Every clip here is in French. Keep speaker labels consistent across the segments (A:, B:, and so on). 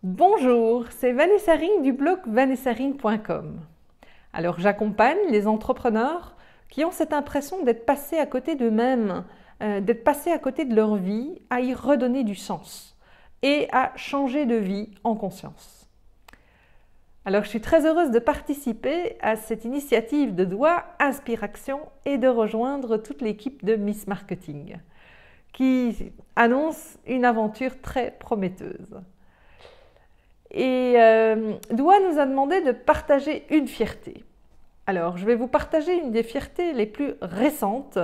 A: Bonjour, c'est Vanessa Ring du blog vanessaring.com. Alors j'accompagne les entrepreneurs qui ont cette impression d'être passés à côté d'eux-mêmes, d'être passés à côté de leur vie, à y redonner du sens et à changer de vie en conscience. Alors je suis très heureuse de participer à cette initiative de Doigt Inspiration et de rejoindre toute l'équipe de Miss Marketing qui annonce une aventure très prometteuse. Et Doigt nous a demandé de partager une fierté. Alors, je vais vous partager une des fiertés les plus récentes,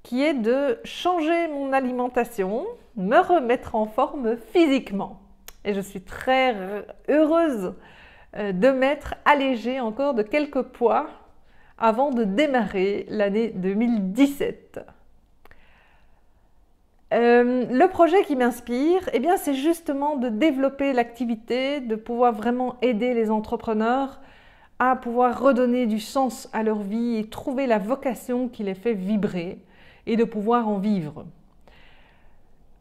A: qui est de changer mon alimentation, me remettre en forme physiquement. Et je suis très heureuse de m'être allégée encore de quelques poids avant de démarrer l'année 2017. Le projet qui m'inspire, eh bien, c'est justement de développer l'activité, de pouvoir vraiment aider les entrepreneurs à pouvoir redonner du sens à leur vie et trouver la vocation qui les fait vibrer et de pouvoir en vivre.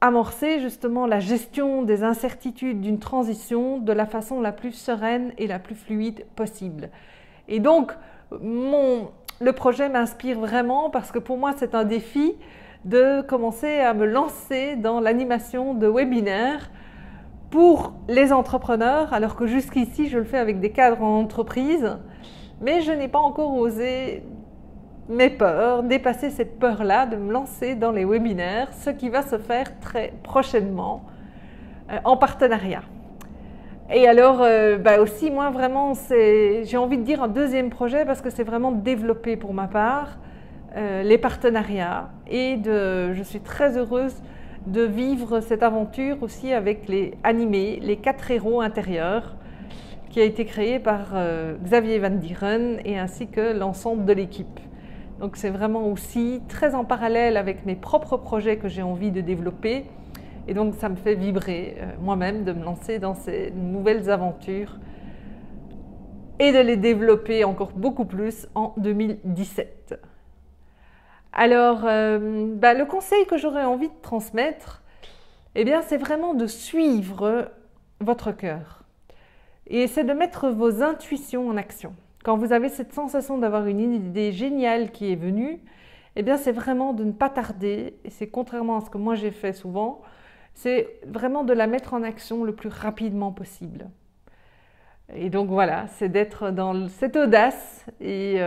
A: Amorcer justement la gestion des incertitudes d'une transition de la façon la plus sereine et la plus fluide possible. Et donc, le projet m'inspire vraiment parce que pour moi, c'est un défi de commencer à me lancer dans l'animation de webinaires pour les entrepreneurs, alors que jusqu'ici, je le fais avec des cadres en entreprise, mais je n'ai pas encore osé mes peurs, dépasser cette peur-là de me lancer dans les webinaires, ce qui va se faire très prochainement en partenariat. Et alors, aussi, moi, vraiment, j'ai envie de dire un deuxième projet parce que c'est vraiment développé pour ma part, les partenariats et je suis très heureuse de vivre cette aventure aussi avec les animés, les 4 héros intérieurs qui a été créé par Xavier Van Dieren et ainsi que l'ensemble de l'équipe. Donc c'est vraiment aussi très en parallèle avec mes propres projets que j'ai envie de développer et donc ça me fait vibrer moi-même de me lancer dans ces nouvelles aventures et de les développer encore beaucoup plus en 2017. Alors, le conseil que j'aurais envie de transmettre, eh bien, c'est vraiment de suivre votre cœur. Et c'est de mettre vos intuitions en action. Quand vous avez cette sensation d'avoir une idée géniale qui est venue, eh bien, c'est vraiment de ne pas tarder, et c'est contrairement à ce que moi j'ai fait souvent, c'est vraiment de la mettre en action le plus rapidement possible. Et donc voilà, c'est d'être dans cette audace et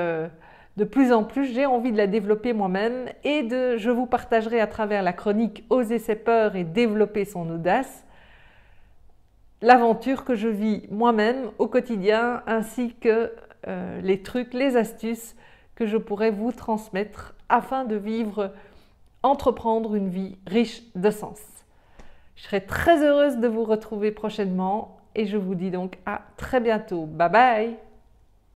A: de plus en plus, j'ai envie de la développer moi-même et je vous partagerai à travers la chronique « Oser ses peurs et développer son audace » l'aventure que je vis moi-même au quotidien ainsi que les trucs, les astuces que je pourrais vous transmettre afin de entreprendre une vie riche de sens. Je serai très heureuse de vous retrouver prochainement et je vous dis donc à très bientôt. Bye bye!